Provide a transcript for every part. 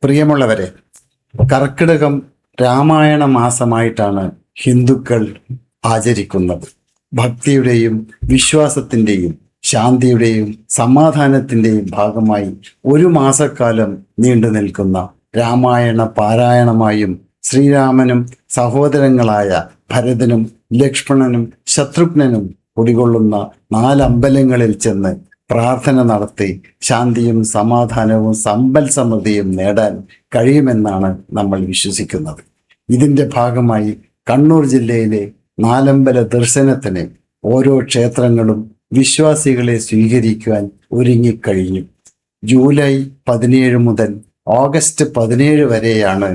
പ്രിയമുള്ളവരെ, കർക്കിടകം രാമായണ മാസമായിട്ടാണ് ഹിന്ദുക്കൾ ആചരിക്കുന്നത്. ഭക്തിയുടെയും വിശ്വാസത്തിൻ്റെയും ശാന്തിയുടെയും സമാധാനത്തിൻ്റെയും ഭാഗമായി ഒരു മാസക്കാലം നീണ്ടു നിൽക്കുന്ന രാമായണ പാരായണമായും ശ്രീരാമനും സഹോദരങ്ങളായ ഭരതനും ലക്ഷ്മണനും ശത്രുഘ്നനും കുടികൊള്ളുന്ന 4 അമ്പലങ്ങളിൽ ചെന്ന് പ്രാർത്ഥന നടത്തി ശാന്തിയും സമാധാനവും സമ്പൽ സമൃദ്ധിയും നേടാൻ കഴിയുമെന്നാണ് നമ്മൾ വിശ്വസിക്കുന്നത്. ഇതിൻ്റെ ഭാഗമായി കണ്ണൂർ ജില്ലയിലെ 4 അമ്പല ദർശനത്തിന് ഓരോ ക്ഷേത്രങ്ങളും വിശ്വാസികളെ സ്വീകരിക്കുവാൻ ഒരുങ്ങിക്കഴിഞ്ഞു. ജൂലൈ 17 മുതൽ ഓഗസ്റ്റ് 17 വരെയാണ്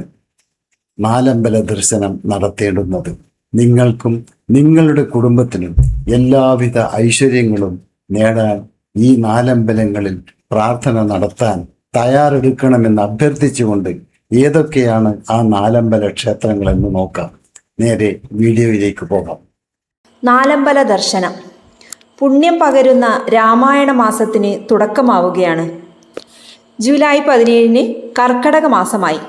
4 അമ്പല ദർശനം നടത്തേണ്ടുന്നത്. നിങ്ങൾക്കും നിങ്ങളുടെ കുടുംബത്തിനും എല്ലാവിധ ഐശ്വര്യങ്ങളും നേടാൻ ഈ 4 അമ്പലങ്ങളിൽ പ്രാർത്ഥന നടത്താൻ തയ്യാറെടുക്കണമെന്ന് അഭ്യർത്ഥിച്ചുകൊണ്ട് ഏതൊക്കെയാണ് ആ 4 അമ്പല ക്ഷേത്രങ്ങളെന്ന് നോക്കാം. നേരെ വീഡിയോയിലേക്ക് പോകാം. 4 അമ്പല ദർശനം. പുണ്യം പകരുന്ന രാമായണ മാസത്തിന് തുടക്കമാവുകയാണ്. ജൂലൈ 17 കർക്കടക മാസമായി.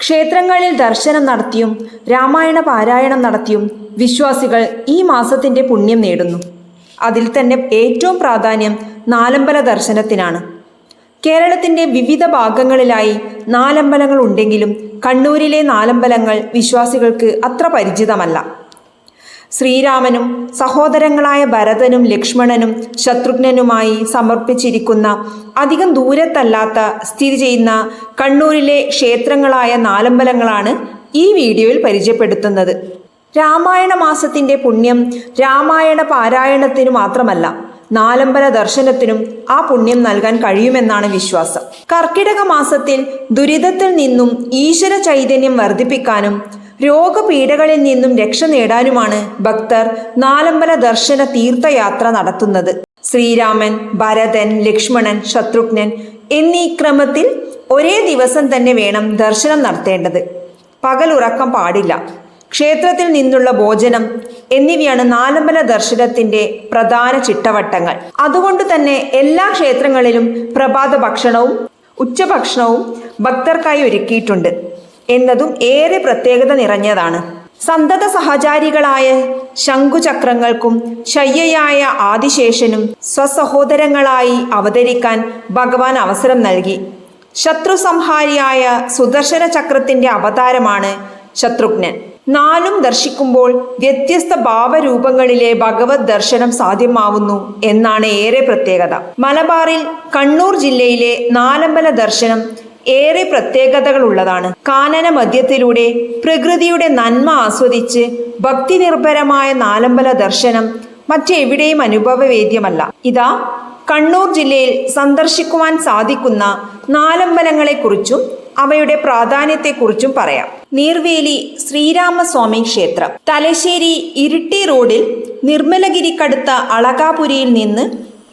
ക്ഷേത്രങ്ങളിൽ ദർശനം നടത്തിയും രാമായണ പാരായണം നടത്തിയും വിശ്വാസികൾ ഈ മാസത്തിൻ്റെ പുണ്യം നേടുന്നു. അതിൽ തന്നെ ഏറ്റവും പ്രാധാന്യം 4 അമ്പല ദർശനത്തിനാണ്. കേരളത്തിൻ്റെ വിവിധ ഭാഗങ്ങളിലായി 4 അമ്പലങ്ങൾ ഉണ്ടെങ്കിലും കണ്ണൂരിലെ 4 അമ്പലങ്ങൾ വിശ്വാസികൾക്ക് അത്ര പരിചിതമല്ല. ശ്രീരാമനും സഹോദരങ്ങളായ ഭരതനും ലക്ഷ്മണനും ശത്രുഘ്നനുമായി സമർപ്പിച്ചിരിക്കുന്ന അധികം ദൂരത്തല്ലാത്ത സ്ഥിതി ചെയ്യുന്ന കണ്ണൂരിലെ ക്ഷേത്രങ്ങളായ 4 അമ്പലങ്ങളാണ് ഈ വീഡിയോയിൽ പരിചയപ്പെടുത്തുന്നത്. രാമായണ മാസത്തിൻ്റെ പുണ്യം രാമായണ പാരായണത്തിനു മാത്രമല്ല, 4 അമ്പല ദർശനത്തിനും ആ പുണ്യം നൽകാൻ കഴിയുമെന്നാണ് വിശ്വാസം. കർക്കിടക മാസത്തിൽ ദുരിതത്തിൽ നിന്നും ഈശ്വര ചൈതന്യം വർദ്ധിപ്പിക്കാനും രോഗപീഠകളിൽ നിന്നും രക്ഷ നേടാനുമാണ് ഭക്തർ 4 അമ്പല ദർശന തീർത്ഥയാത്ര നടത്തുന്നത്. ശ്രീരാമൻ, ഭരതൻ, ലക്ഷ്മണൻ, ശത്രുഘ്നൻ എന്നീ ക്രമത്തിൽ ഒരേ ദിവസം തന്നെ വേണം ദർശനം നടത്തേണ്ടത്. പകലുറക്കം പാടില്ല. ക്ഷേത്രത്തിൽ നിന്നുള്ള ഭോജനം എന്നിവയാണ് 4 അമ്പല ദർശനത്തിന്റെ പ്രധാന ചിട്ടവട്ടങ്ങൾ. അതുകൊണ്ട് തന്നെ എല്ലാ ക്ഷേത്രങ്ങളിലും പ്രഭാത ഭക്ഷണവും ഉച്ചഭക്ഷണവും ഭക്തർക്കായി ഒരുക്കിയിട്ടുണ്ട് എന്നതും ഏറെ പ്രത്യേകത നിറഞ്ഞതാണ്. സന്തത സഹചാരികളായ ശംഖുചക്രങ്ങൾക്കും ശയ്യയായ ആദിശേഷനും സ്വസഹോദരങ്ങളായി അവതരിക്കാൻ ഭഗവാൻ അവസരം നൽകി. ശത്രു സംഹാരിയായ സുദർശന ചക്രത്തിന്റെ അവതാരമാണ് ശത്രുഘ്നൻ. 4 ദർശിക്കുമ്പോൾ വ്യത്യസ്ത ഭാവരൂപങ്ങളിലെ ഭഗവത് ദർശനം സാധ്യമാവുന്നു എന്നാണ് ഏറെ പ്രത്യേകത. മലബാറിൽ കണ്ണൂർ ജില്ലയിലെ 4 അമ്പല ദർശനം ഏറെ പ്രത്യേകതകളുള്ളതാണ്. കാനന മധ്യത്തിലൂടെ പ്രകൃതിയുടെ നന്മ ആസ്വദിച്ച് ഭക്തി നിർഭരമായ 4 അമ്പല ദർശനം മറ്റെവിടെയും അനുഭവവേദ്യമല്ല. ഇതാ കണ്ണൂർ ജില്ലയിൽ സന്ദർശിക്കുവാൻ സാധിക്കുന്ന 4 അമ്പലങ്ങളെക്കുറിച്ചും അവയുടെ പ്രാധാന്യത്തെക്കുറിച്ചും പറയാം. നീർവേലി ശ്രീരാമസ്വാമി ക്ഷേത്രം. തലശ്ശേരി ഇരിട്ടി റോഡിൽ നിർമ്മലഗിരിക്കടുത്ത അളകാപുരിയിൽ നിന്ന്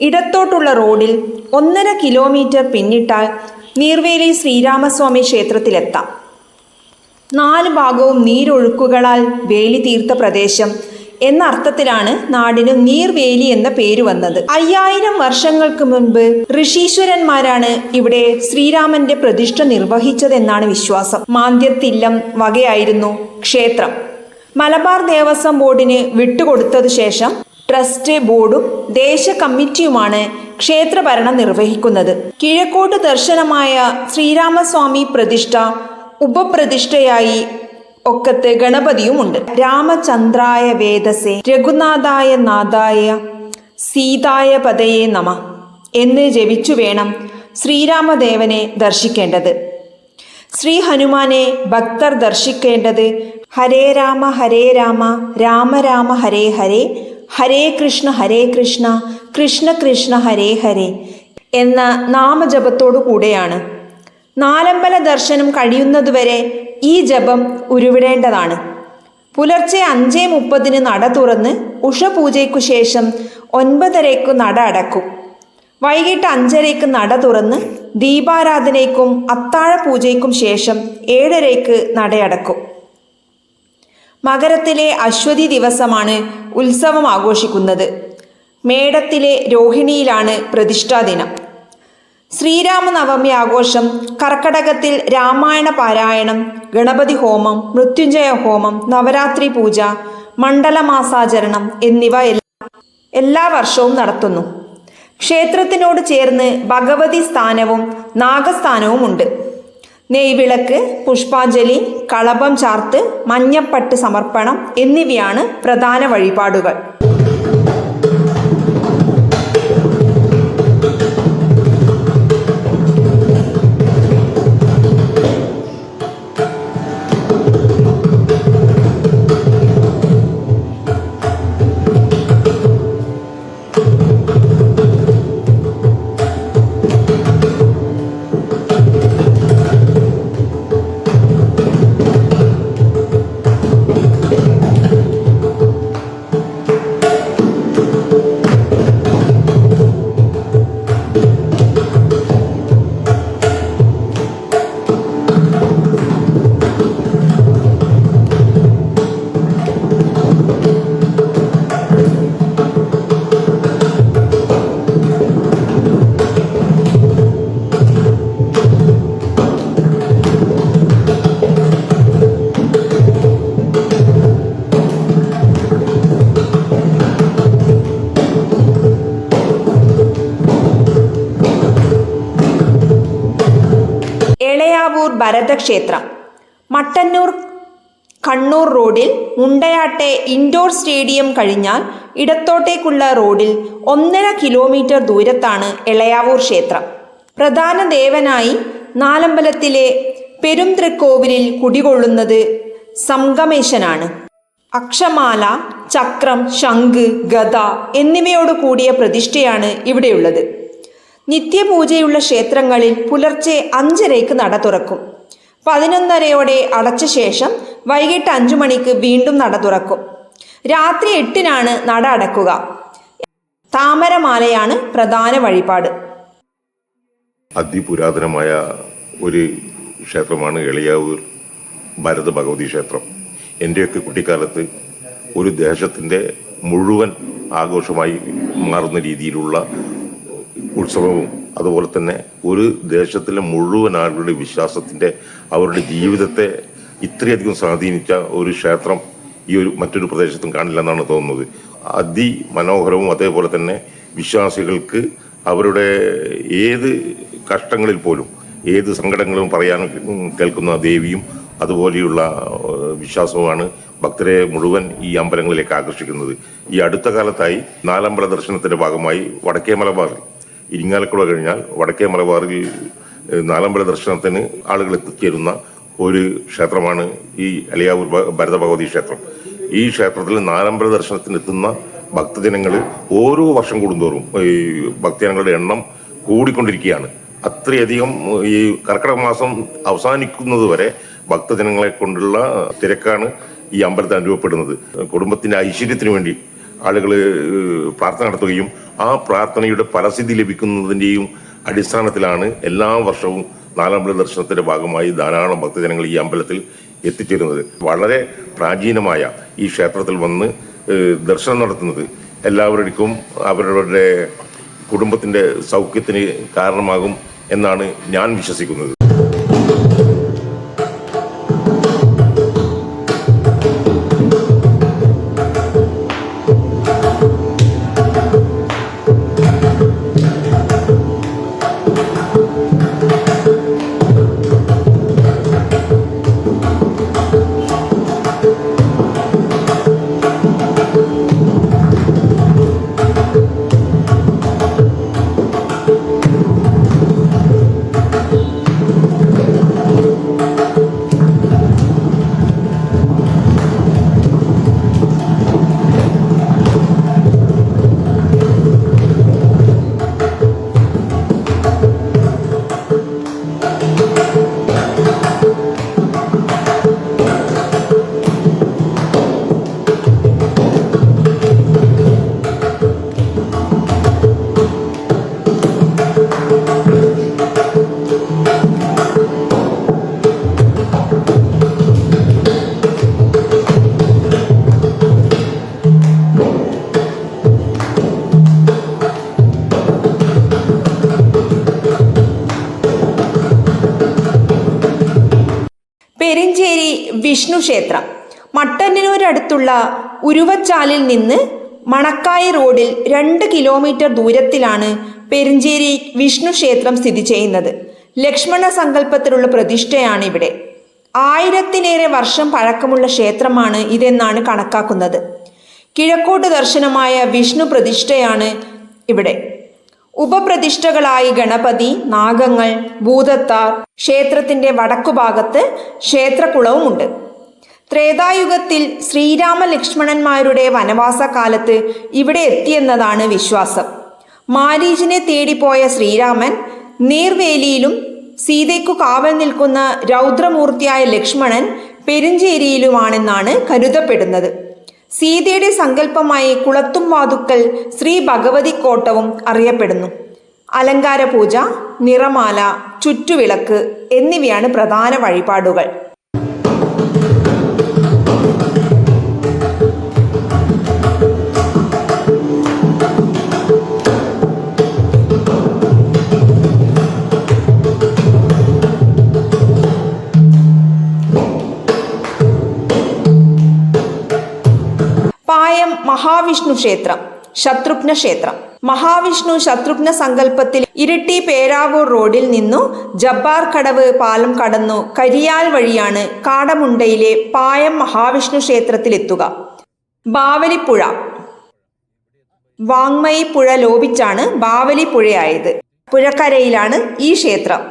ഇടത്തോട്ടുള്ള റോഡിൽ 1.5 കിലോമീറ്റർ പിന്നിട്ടാൽ നീർവേലി ശ്രീരാമസ്വാമി ക്ഷേത്രത്തിലെത്താം. 4 ഭാഗവും നീരൊഴുക്കുകളാൽ വേലി തീർത്ത പ്രദേശം എന്ന അർത്ഥത്തിലാണ് നാടിന് നീർവേലി എന്ന പേര് വന്നത്. 5000 വർഷങ്ങൾക്ക് മുൻപ് ഋഷീശ്വരന്മാരാണ് ഇവിടെ ശ്രീരാമന്റെ പ്രതിഷ്ഠ നിർവഹിച്ചതെന്നാണ് വിശ്വാസം. മാന്ദ്യത്തില്ലം വകയായിരുന്നു ക്ഷേത്രം. മലബാർ ദേവസ്വം ബോർഡിന് വിട്ടുകൊടുത്തതു ശേഷം ട്രസ്റ്റ് ബോർഡും ദേശ കമ്മിറ്റിയുമാണ് ക്ഷേത്രഭരണം നിർവഹിക്കുന്നത്. കിഴക്കോട്ട് ദർശനമായ ശ്രീരാമസ്വാമി പ്രതിഷ്ഠ ഉപപ്രതിഷ്ഠയായി ഒക്കത്ത് ഗണപതിയുമുണ്ട്. രാമചന്ദ്രായ വേദസേ രഘുനാഥായ നാഥായ സീതായ പദയേ നമ എന്ന് ജപിച്ചു വേണം ശ്രീരാമദേവനെ ദർശിക്കേണ്ടത്. ശ്രീ ഹനുമാനെ ഭക്തർ ദർശിക്കേണ്ടത് ഹരേ രാമ രാമ രാമ ഹരേ ഹരേ, ഹരേ കൃഷ്ണ കൃഷ്ണ കൃഷ്ണ ഹരേ ഹരേ എന്ന നാമജപത്തോടു കൂടെയാണ്. 4 അമ്പല ദർശനം കഴിയുന്നതുവരെ ഈ ജപം ഉരുവിടേണ്ടതാണ്. പുലർച്ചെ 5:30 നട തുറന്ന് ഉഷപൂജയ്ക്കു ശേഷം 9:30 നട അടക്കും. വൈകിട്ട് 5:30 നട തുറന്ന് ദീപാരാധനയ്ക്കും അത്താഴ പൂജയ്ക്കും ശേഷം 7:30 നടയടക്കും. മകരത്തിലെ അശ്വതി ദിവസമാണ് ഉത്സവം ആഘോഷിക്കുന്നത്. മേടത്തിലെ രോഹിണിയിലാണ് പ്രതിഷ്ഠാദിനം. ശ്രീരാമനവമി ആഘോഷം, കർക്കടകത്തിൽ രാമായണ പാരായണം, ഗണപതി ഹോമം, മൃത്യുഞ്ജയ ഹോമം, നവരാത്രി പൂജ, മണ്ഡലമാസാചരണം എന്നിവ എല്ലാ വർഷവും നടത്തുന്നു. ക്ഷേത്രത്തിനോട് ചേർന്ന് ഭഗവതി സ്ഥാനവും നാഗസ്ഥാനവുമുണ്ട്. നെയ്വിളക്ക്, പുഷ്പാഞ്ജലി, കളഭം ചാർത്ത്, മഞ്ഞപ്പട്ട് സമർപ്പണം എന്നിവയാണ് പ്രധാന വഴിപാടുകൾ. എളയാവൂർ ഭരതക്ഷേത്രം മട്ടന്നൂർ കണ്ണൂർ റോഡിൽ മുണ്ടയാട്ടെ ഇൻഡോർ സ്റ്റേഡിയം കഴിഞ്ഞാൽ ഇടത്തോട്ടേക്കുള്ള റോഡിൽ 1.5 കിലോമീറ്റർ ദൂരത്താണ് എളയാവൂർ ക്ഷേത്രം. പ്രധാന ദേവനായി നാലമ്പലത്തിലെ പെരുംതൃക്കോവിലിൽ കുടികൊള്ളുന്നത് സംഗമേശനാണ്. അക്ഷമാല, ചക്രം, ശംഖ്, ഗദ എന്നിവയോട് കൂടിയ പ്രതിഷ്ഠയാണ് ഇവിടെയുള്ളത്. നിത്യപൂജയുള്ള ക്ഷേത്രങ്ങളിൽ പുലർച്ചെ 5:30 നട തുറക്കും. 11:30 അടച്ച ശേഷം വൈകിട്ട് 5 മണിക്ക് വീണ്ടും നട തുറക്കും. രാത്രി 8 നട അടക്കുക. താമരമാലയാണ് പ്രധാന വഴിപാട്. അതിപുരാതനമായ ഒരു ക്ഷേത്രമാണ് എളയാവൂർ ഭരത ഭഗവതി ക്ഷേത്രം. എൻ്റെയൊക്കെ കുട്ടിക്കാലത്ത് ഒരു ദേശത്തിൻ്റെ മുഴുവൻ ആഘോഷമായി മാറുന്ന രീതിയിലുള്ള ഉത്സവവും അതുപോലെ തന്നെ ഒരു ദേശത്തിലെ മുഴുവൻ ആളുകളുടെ വിശ്വാസത്തിൻ്റെ അവരുടെ ജീവിതത്തെ ഇത്രയധികം സ്വാധീനിച്ച ഒരു ക്ഷേത്രം ഈ മറ്റൊരു പ്രദേശത്തും കാണില്ലെന്നാണ് തോന്നുന്നത്. അതിമനോഹരവും അതേപോലെ തന്നെ വിശ്വാസികൾക്ക് അവരുടെ ഏത് കഷ്ടങ്ങളിൽ പോലും ഏത് സങ്കടങ്ങളും പറയാൻ കേൾക്കുന്ന ദേവിയും അതുപോലെയുള്ള വിശ്വാസവുമാണ് ഭക്തരെ മുഴുവൻ ഈ അമ്പലങ്ങളിലേക്ക് ആകർഷിക്കുന്നത്. ഈ അടുത്ത കാലത്തായി നാലമ്പല ദർശനത്തിന്റെ ഭാഗമായി വടക്കേ മലബാറിൽ ഇരിങ്ങാലക്കുട കഴിഞ്ഞാൽ വടക്കേ മലബാറിൽ നാലമ്പല ദർശനത്തിന് ആളുകൾ എത്തിച്ചേരുന്ന ഒരു ക്ഷേത്രമാണ് ഈ എളയാവൂർ ഭരത ഭഗവതി ക്ഷേത്രം. ഈ ക്ഷേത്രത്തിൽ നാലമ്പല ദർശനത്തിന് എത്തുന്ന ഭക്തജനങ്ങൾ ഓരോ വർഷം കൂടുന്തോറും ഈ ഭക്തജനങ്ങളുടെ എണ്ണം കൂടിക്കൊണ്ടിരിക്കുകയാണ്. അത്രയധികം ഈ കർക്കിടക മാസം അവസാനിക്കുന്നത് വരെ ഭക്തജനങ്ങളെ കൊണ്ടുള്ള തിരക്കാണ് ഈ അമ്പലത്തിൽ അനുഭവപ്പെടുന്നത്. കുടുംബത്തിന്റെ ഐശ്വര്യത്തിന് വേണ്ടി ആളുകൾ പ്രാർത്ഥന നടത്തുകയും ആ പ്രാർത്ഥനയുടെ ഫലസിദ്ധി ലഭിക്കുന്നതിൻ്റെയും അടിസ്ഥാനത്തിലാണ് എല്ലാ വർഷവും നാലമ്പല ദർശനത്തിന്റെ ഭാഗമായി ധാരാളം ഭക്തജനങ്ങൾ ഈ അമ്പലത്തിൽ എത്തിച്ചേരുന്നത്. വളരെ പ്രാചീനമായ ഈ ക്ഷേത്രത്തിൽ വന്ന് ദർശനം നടത്തുന്നത് എല്ലാവർക്കും അവരുടെ കുടുംബത്തിന്റെ സൗഖ്യത്തിന് കാരണമാകും എന്നാണ് ഞാൻ വിശ്വസിക്കുന്നത്. പെരിഞ്ചേരി വിഷ്ണു ക്ഷേത്രം. മട്ടന്നൂരടുത്തുള്ള ഉരുവച്ചാലിൽ നിന്ന് മണക്കായി റോഡിൽ 2 കിലോമീറ്റർ ദൂരത്തിലാണ് പെരിഞ്ചേരി വിഷ്ണു ക്ഷേത്രം സ്ഥിതി ചെയ്യുന്നത്. ലക്ഷ്മണ സങ്കല്പത്തിലുള്ള പ്രതിഷ്ഠയാണ് ഇവിടെ. 1000-ലേറെ വർഷം പഴക്കമുള്ള ക്ഷേത്രമാണ് ഇതെന്നാണ് കണക്കാക്കുന്നത്. കിഴക്കോട്ട് ദർശനമായ വിഷ്ണു പ്രതിഷ്ഠയാണ് ഇവിടെ. ഉപപ്രതിഷ്ഠകളായി ഗണപതി, നാഗങ്ങൾ, ഭൂതത്താർ. ക്ഷേത്രത്തിന്റെ വടക്കുഭാഗത്ത് ക്ഷേത്രകുളവുമുണ്ട്. ത്രേതായുഗത്തിൽ ശ്രീരാമ ലക്ഷ്മണന്മാരുടെ വനവാസകാലത്ത് ഇവിടെ എത്തിയെന്നതാണ് വിശ്വാസം. മാരീചിനെ തേടിപ്പോയ ശ്രീരാമൻ നീർവേലിയിലും സീതയ്ക്കു കാവൽ നിൽക്കുന്ന രൗദ്രമൂർത്തിയായ ലക്ഷ്മണൻ പെരിഞ്ചേരിയിലുമാണെന്നാണ് കരുതപ്പെടുന്നത്. സീതയുടെ സങ്കല്പമായി കുളത്തുംവാതുക്കൽ ശ്രീ ഭഗവതി കോട്ടവും അറിയപ്പെടുന്നു. അലങ്കാര പൂജ, നിറമാല, ചുറ്റുവിളക്ക് എന്നിവയാണ് പ്രധാന വഴിപാടുകൾ. പായം മഹാവിഷ്ണു ക്ഷേത്രം, ശത്രുഘ്ന ക്ഷേത്രം. മഹാവിഷ്ണു ശത്രുഘ്ന സങ്കല്പത്തിൽ ഇരിട്ടി പേരാവൂർ റോഡിൽ നിന്നു ജബ്ബാർ കടവ് പാലം കടന്നു കരിയാൽ വഴിയാണ് കാടമുണ്ടയിലെ പായം മഹാവിഷ്ണു ക്ഷേത്രത്തിലെത്തുക. ബാവലിപ്പുഴ, വാങ്മയി പുഴ ലോപിച്ചാണ് ബാവലിപ്പുഴയായത്. പുഴക്കരയിലാണ് ഈ ക്ഷേത്രം.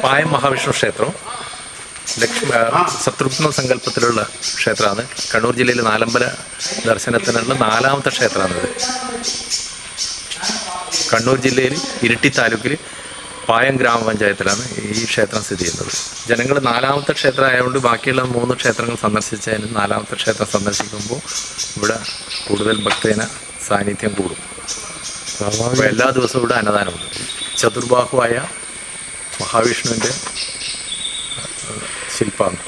പായം മഹാവിഷ്ണു ക്ഷേത്രം ശത്രുഘ്ന സങ്കല്പത്തിലുള്ള ക്ഷേത്രമാണ്. കണ്ണൂർ ജില്ലയിൽ നാലമ്പല ദർശനത്തിനുള്ള 4ാമത്തെ ക്ഷേത്രമാണിത്. കണ്ണൂർ ജില്ലയിൽ ഇരിട്ടി താലൂക്കിൽ പായം ഗ്രാമപഞ്ചായത്തിലാണ് ഈ ക്ഷേത്രം സ്ഥിതി ചെയ്യുന്നത്. ജനങ്ങൾ 4ാമത്തെ ക്ഷേത്രം ആയതുകൊണ്ട് ബാക്കിയുള്ള 3 ക്ഷേത്രങ്ങൾ സന്ദർശിച്ചതിന് 4ാമത്തെ ക്ഷേത്രം സന്ദർശിക്കുമ്പോൾ ഇവിടെ കൂടുതൽ ഭക്തജന സാന്നിധ്യം കൂടും. അപ്പോൾ എല്ലാ ദിവസവും ഇവിടെ അന്നദാനമുണ്ട്. ചതുർബാഹുവായ മഹാവിഷ്ണുവിൻ്റെ ശില്പമാണ്.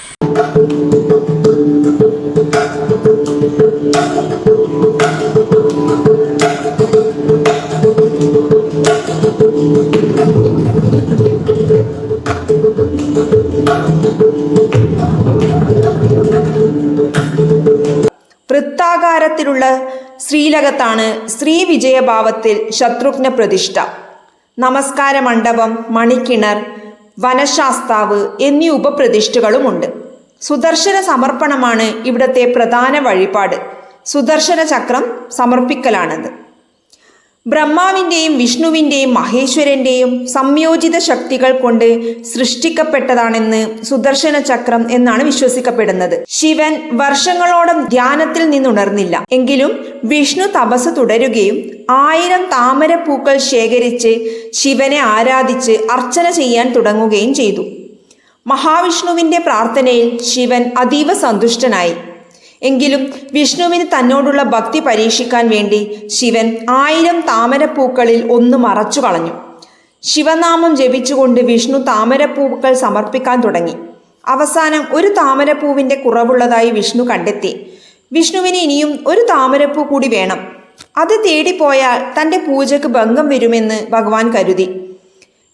വൃത്താകാരത്തിലുള്ള ശ്രീലകത്താണ് ശ്രീവിജയഭാവത്തിൽ ശത്രുഘ്ന പ്രതിഷ്ഠ. നമസ്കാര മണ്ഡപം, മണിക്കിണർ, വനശാസ്താവ് എന്നീ ഉപപ്രതിഷ്ഠകളുമുണ്ട്. സുദർശന സമർപ്പണമാണ് ഇവിടത്തെ പ്രധാന വഴിപാട്. സുദർശന ചക്രം സമർപ്പിക്കലാണത്. ബ്രഹ്മാവിൻ്റെയും വിഷ്ണുവിൻ്റെയും മഹേശ്വരൻ്റെയും സംയോജിത ശക്തികൾ കൊണ്ട് സൃഷ്ടിക്കപ്പെട്ടതാണെന്ന് സുദർശന ചക്രം എന്നാണ് വിശ്വസിക്കപ്പെടുന്നത്. ശിവൻ വർഷങ്ങളോളം ധ്യാനത്തിൽ നിന്നുണർന്നില്ല. എങ്കിലും വിഷ്ണു തപസ് തുടരുകയും 1000 താമരപ്പൂക്കൾ ശേഖരിച്ച് ശിവനെ ആരാധിച്ച് അർച്ചന ചെയ്യാൻ തുടങ്ങുകയും ചെയ്തു. മഹാവിഷ്ണുവിൻ്റെ പ്രാർത്ഥനയിൽ ശിവൻ അതീവ സന്തുഷ്ടനായി. എങ്കിലും വിഷ്ണുവിന് തന്നോടുള്ള ഭക്തി പരീക്ഷിക്കാൻ വേണ്ടി ശിവൻ 1000 താമരപ്പൂക്കളിൽ ഒന്ന് മറച്ചു കളഞ്ഞു. ശിവനാമം ജപിച്ചുകൊണ്ട് വിഷ്ണു താമരപ്പൂക്കൾ സമർപ്പിക്കാൻ തുടങ്ങി. അവസാനം ഒരു താമരപ്പൂവിൻ്റെ കുറവുള്ളതായി വിഷ്ണു കണ്ടെത്തി. വിഷ്ണുവിന് ഇനിയും ഒരു താമരപ്പൂ കൂടി വേണം. അത് തേടിപ്പോയാൽ തൻ്റെ പൂജയ്ക്ക് ഭംഗം വരുമെന്ന് ഭഗവാൻ കരുതി.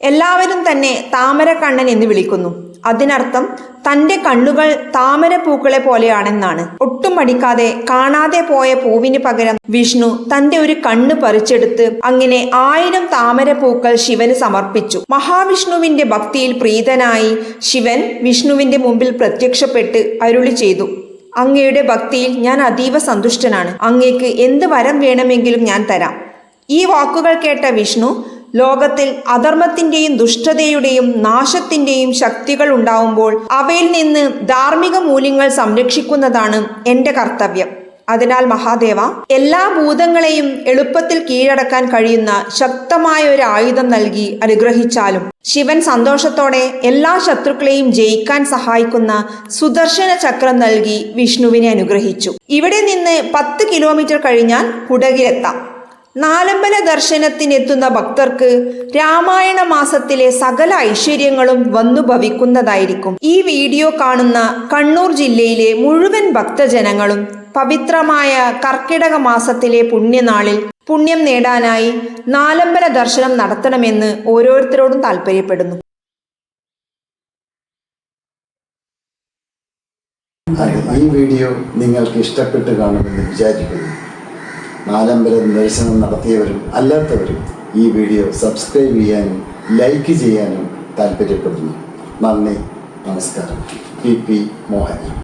എല്ലാവരും തന്നെ താമരക്കണ്ണൻ എന്ന് വിളിക്കുന്നു. അതിനർത്ഥം തൻ്റെ കണ്ണുകൾ താമരപ്പൂക്കളെ പോലെയാണെന്നാണ്. ഒട്ടും മടിക്കാതെ കാണാതെ പോയ പൂവിന് പകരം വിഷ്ണു തൻ്റെ ഒരു കണ്ണ് പറിച്ചെടുത്ത് അങ്ങനെ 1000 താമരപ്പൂക്കൾ ശിവന് സമർപ്പിച്ചു. മഹാവിഷ്ണുവിൻ്റെ ഭക്തിയിൽ പ്രീതനായി ശിവൻ വിഷ്ണുവിൻ്റെ മുമ്പിൽ പ്രത്യക്ഷപ്പെട്ട് അരുളി ചെയ്തു, അങ്ങയുടെ ഭക്തിയിൽ ഞാൻ അതീവ സന്തുഷ്ടനാണ്. അങ്ങേക്ക് എന്ത് വരം വേണമെങ്കിലും ഞാൻ തരാം. ഈ വാക്കുകൾ കേട്ട വിഷ്ണു ലോകത്തിൽ അധർമ്മത്തിൻ്റെയും ദുഷ്ടതയുടെയും നാശത്തിൻ്റെയും ശക്തികൾ ഉണ്ടാവുമ്പോൾ അവയിൽ നിന്ന് ധാർമ്മിക മൂല്യങ്ങൾ സംരക്ഷിക്കുന്നതാണ് എൻ്റെ കർത്തവ്യം. അതിനാൽ മഹാദേവ, എല്ലാ ഭൂതങ്ങളെയും എളുപ്പത്തിൽ കീഴടക്കാൻ കഴിയുന്ന ശക്തമായ ഒരു ആയുധം നൽകി അനുഗ്രഹിച്ചാലും. ശിവൻ സന്തോഷത്തോടെ എല്ലാ ശത്രുക്കളെയും ജയിക്കാൻ സഹായിക്കുന്ന സുദർശന ചക്രം നൽകി വിഷ്ണുവിനെ അനുഗ്രഹിച്ചു. ഇവിടെ നിന്ന് 10 കിലോമീറ്റർ കഴിഞ്ഞാൽ കുടകിലെത്താം. നാലമ്പല ദർശനത്തിനെത്തുന്ന ഭക്തർക്ക് രാമായണ മാസത്തിലെ സകല ഐശ്വര്യങ്ങളും വന്നു ഭവിക്കുന്നതായിരിക്കും. ഈ വീഡിയോ കാണുന്ന കണ്ണൂർ ജില്ലയിലെ മുഴുവൻ ഭക്തജനങ്ങളും പവിത്രമായ കർക്കിടക മാസത്തിലെ പുണ്യനാളിൽ പുണ്യം നേടാനായി നാലമ്പല ദർശനം നടത്തണമെന്ന് ഓരോരുത്തരോടും താല്പര്യപ്പെടുന്നു. ഈ വീഡിയോ നിങ്ങൾക്ക് ഇഷ്ടപ്പെട്ട് കാണുമെന്ന് വിചാരിക്കുന്നു. നാലമ്പല ദർശനം നടത്തിയവരും അല്ലാത്തവരും ഈ വീഡിയോ സബ്സ്ക്രൈബ് ചെയ്യാനും ലൈക്ക് ചെയ്യാനും താല്പര്യപ്പെടുന്നു. നന്ദി, നമസ്കാരം. പി മോഹൻ.